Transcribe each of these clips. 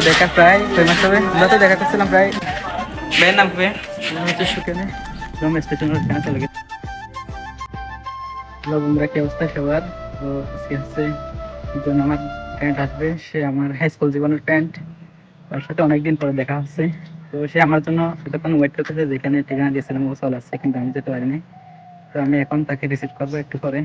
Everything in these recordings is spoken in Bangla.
দেখা প্রায় 6 মাস হবে। আমরা তো দেখা করছিলাম প্রায়। ভাইয়ের নাম কি? হচ্ছে সুকেনে স্টেশনের ওখানে চলে গেছে। হ্যালো বন্ধুরা, কি অবস্থা সবার? তো আজকে হচ্ছে একজন আমার ফ্রেন্ড আসবে, সে আমার হাই স্কুল জীবনের ফ্রেন্ড। তার সাথে অনেকদিন পরে দেখা হচ্ছে। তো সে আমার জন্য এতক্ষণ ওয়েট করতেছে, যেখানে ঠিকানা দিয়েছিলাম ও চলে আসছে, কিন্তু আমি যেতে পারিনি। তো আমি এখন তাকে রিসিভ করবো একটু পরে।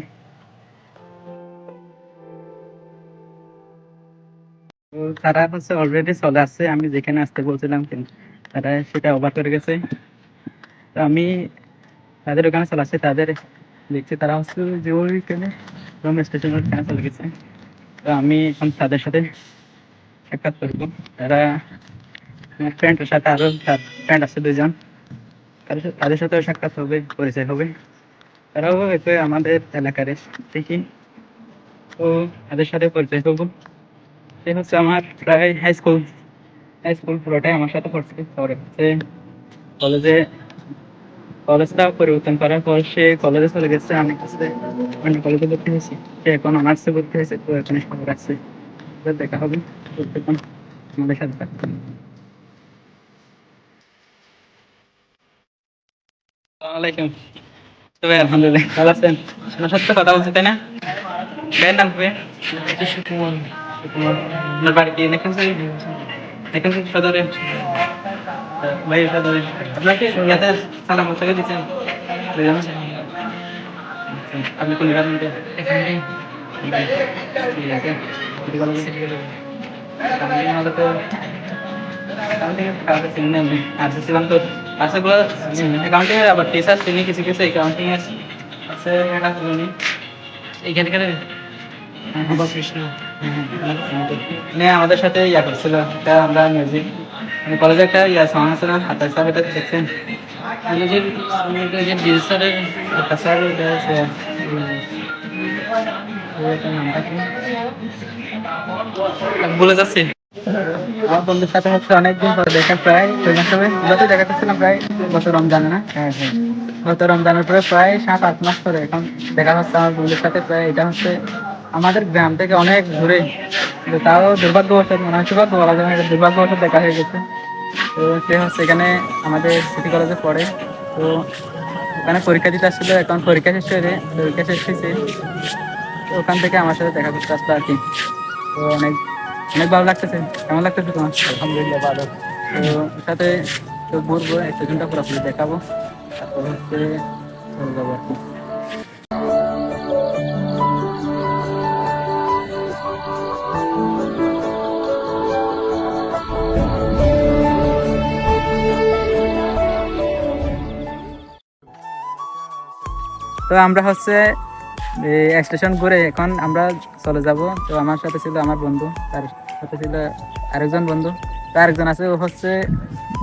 তো তারা হচ্ছে অলরেডি চলে আসছে, আমি যেখানে আসতে বলছিলাম, কিন্তু তারা সেটা ওভার করে গেছে। তো আমি তাদের ওখানে চলে আসছে, তাদের দেখছি তারা হচ্ছে যে ওইখানে স্টেশনের ওখানে চলে গেছে। তো আমি এখন তাদের সাথে সাক্ষাৎ করবো। তারা আমার ফ্রেন্ডের সাথে আরো ফ্রেন্ড আছে 2 জন, তাদের সাথে সাক্ষাৎ হবে, পরিচয় হবে। তারাও হয়তো আমাদের এলাকার, দেখি। তো তাদের সাথে পরিচয় হবো। সে হচ্ছে আমার প্রায় হাই স্কুল পুরোটাই আমার সাথে পড়ছে। পরে হচ্ছে কলেজে, কলেজটা পরিবর্তন করার পর সে কলেজে চলে গেছে, আমি হচ্ছে অন্য কলেজে ভর্তি হয়েছি। সে এখন অনার্সে ভর্তি হয়েছে, তো এখানে খবর আছে। দেখা হবে প্রত্যেকজন আমাদের সাথে থাকবে। আসসালামাইকুম। তো ভাই আলহামদুলিল্লাহ ভালো আছেন? আপনার সাথে তো কথা বলছি, তাই না? ভাইয়ের নাম কি? সুকুমার। সুকুমার। আপনার বাড়ি কি এখানে? এখানে সদরে? ভাই সদরে। আপনাকে ইয়াতে সালাম থেকে দিচ্ছেন? আপনি কোন ডিপার্টমেন্টে? এখানে। ঠিক আছে। সিটি কলেজে? আমাদের তো কাউকে চিনি না আমি। আর্টসে ছিলাম তো। আর্টসে গুলো অ্যাকাউন্টিং এর আবার টিচার চিনি, কিছু কিছু অ্যাকাউন্টিং এর আছে। এটা চিনি এইখানকার কৃষ্ণ। আমাদের সাথে ইয়া করছিল, এটা আমরা মিউজিক মানে কলেজে একটা ইয়া সং আছে না, হাতার স্যার, এটা দেখছেন? কলেজের ডিজি স্যারের হাতার স্যার, এটা আছে। নামটা কি বলে যাচ্ছে। আমার বন্ধুর সাথে হচ্ছে অনেকদিন পরে দেখা, প্রায় 6 মাস হবে। যত দেখা করছিলাম প্রায় গত রমজানে, না? হ্যাঁ হ্যাঁ, গত রমজানের পরে প্রায় 7-8 মাস পরে এখন দেখা হচ্ছে আমার বন্ধুর সাথে। প্রায় এটা হচ্ছে আমাদের গ্রাম থেকে অনেক দূরে, কিন্তু তাও দুর্ভাগ্যবশত, মনে হয় সৌভাগ্য বলা যায় না, দুর্ভাগ্যবশত দেখা হয়ে গেছে। তো সে হচ্ছে এখানে আমাদের সিটি কলেজে পড়ে। তো ওখানে পরীক্ষা দিতে আসছিল, এখন পরীক্ষা শেষ হয়েছে। তো ওখান থেকে আমার সাথে দেখা করতে আসলো আর কি। তো অনেক অনেক ভালো লাগতেছে। কেমন লাগতেছে তোমার? আলহামদুলিল্লাহ ভালো। তো ওর সাথে তো ঘুরবো, স্টেশনটা পুরোপুরি দেখাবো, তারপর হচ্ছে চলে যাবো আর কি। তো আমরা হচ্ছে স্টেশন ঘুরে এখন আমরা চলে যাব। তো আমার সাথে ছিল আমার বন্ধু, তার সাথে ছিল আরেকজন বন্ধু, তো আরেকজন আছে,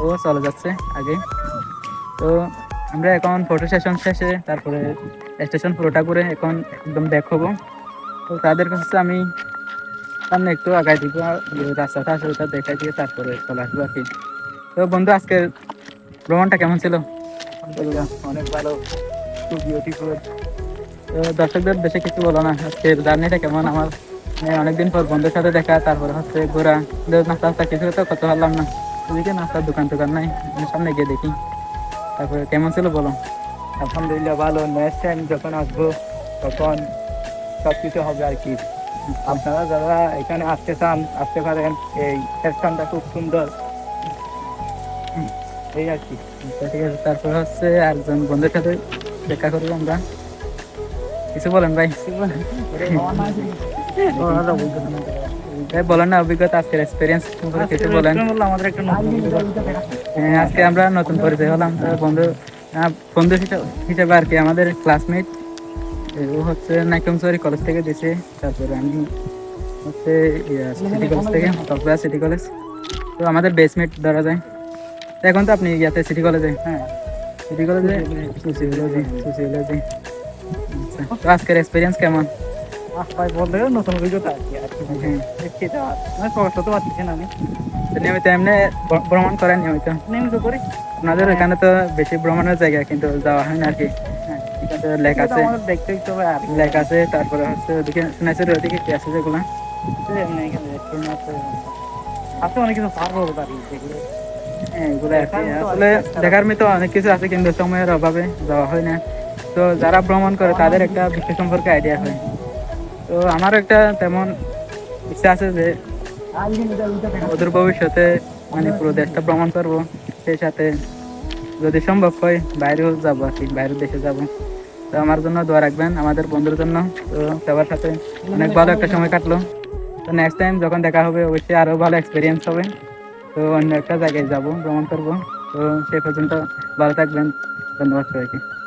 ও চলে যাচ্ছে আগে। তো আমরা এখন ফটো সেশন শেষে তারপরে স্টেশন পুরোটা ঘুরে এখন একদম ব্যাক হবো। তো তাদের কাছে আমি সামনে একটু আগাই দিব, রাস্তাটা আছে ওটা দেখাই দিয়ে তারপরে চলে আসবো আর কি। তো বন্ধু, আজকের ভ্রমণটা কেমন ছিল? আলহামদুলিল্লাহ অনেক ভালো, খুব বিউটিফুল। তো দর্শকদের দেশে কিছু বলো না, আজকের জার্নিটা কেমন? আমার মানে অনেকদিন পর বন্ধুর সাথে দেখা, তারপরে হচ্ছে ঘোরা, নাস্তা কিছু তো করতে পারলাম না। ওদিকে নাস্তার দোকান নাই, সামনে গিয়ে দেখি। তারপরে কেমন ছিল বলো? আলহামদুলিল্লাহ ভালো। নেক্সট টাইম যখন আসবো তখন সবকিছু হবে আর কি। আপনারা যারা এখানে আসতে চান আসতে পারেন, এই স্থানটা খুব সুন্দর, এই আর কি। আচ্ছা, ঠিক আছে। তারপরে হচ্ছে একজন বন্ধুর সাথে দেখা করবো আমরা। কিছু বলেন ভাই। বলেন না অভিজ্ঞতা, আজকের এক্সপিরিয়েন্স কিছু বলেন। আমাদের একটা নতুন অভিজ্ঞতা। আজকে আমরা নতুন পরিচয় হলাম। তো বন্ধু বন্ধু হিসেবে আর কি, আমাদের ক্লাসমেট। ও হচ্ছে নাইকমসরি কলেজ থেকে দিছে, তারপরে আমি হচ্ছে সিটি কলেজ থেকে, কক্সবাজার সিটি কলেজ। তো আমাদের বেসমেট ধরা যায়। তো এখন তো আপনি ইয়াতে সিটি কলেজে? হ্যাঁ, সিটি কলেজে সোসিওলজি। আচ্ছা, তো আজকের এক্সপিরিয়েন্স কেমন? ভাই বললে নতুন অভিজ্ঞতা আর কি। প্রকাশ করতে পারতেছি না আমি। নিয়মিত এমনি ভ্রমণ করেন? নিয়মিত করি। আপনাদের এখানে তো বেশি ভ্রমণের জায়গা, কিন্তু যাওয়া হয় না আর কি। হ্যাঁ, এখানে তো লেক আছে, দেখতে ইচ্ছে হবে আর লেক আছে, তারপরে হচ্ছে ওদিকে শুনেছি ওদিকে কি আছে যেগুলো। এখানে রেস্টুরেন্ট আছে। আছে অনেক কিছু পারবো পারি যেগুলো হ্যাঁ, এগুলো আর কি। আসলে দেখার মতো অনেক কিছু আছে কিন্তু সময়ের অভাবে যাওয়া হয় না। তো যারা ভ্রমণ করে তাদের একটা বিশ্ব সম্পর্কে আইডিয়া হয়। তো আমারও একটা তেমন ইচ্ছা আছে যে অদূর ভবিষ্যতে মানে পুরো দেশটা ভ্রমণ করব, সেই সাথে যদি সম্ভব হয় বাইরেও যাবো আর কি, বাইরের দেশে যাব। তো আমার জন্য দোয়া রাখবেন, আমাদের বন্ধুর জন্য। তো সবার সাথে অনেক ভালো একটা সময় কাটলো। তো নেক্সট টাইম যখন দেখা হবে অবশ্যই আরো ভালো এক্সপিরিয়েন্স হবে। তো অন্য একটা জায়গায় যাব, ভ্রমণ করব। তো সে পর্যন্ত ভালো থাকবেন। ধন্যবাদ সবাইকে।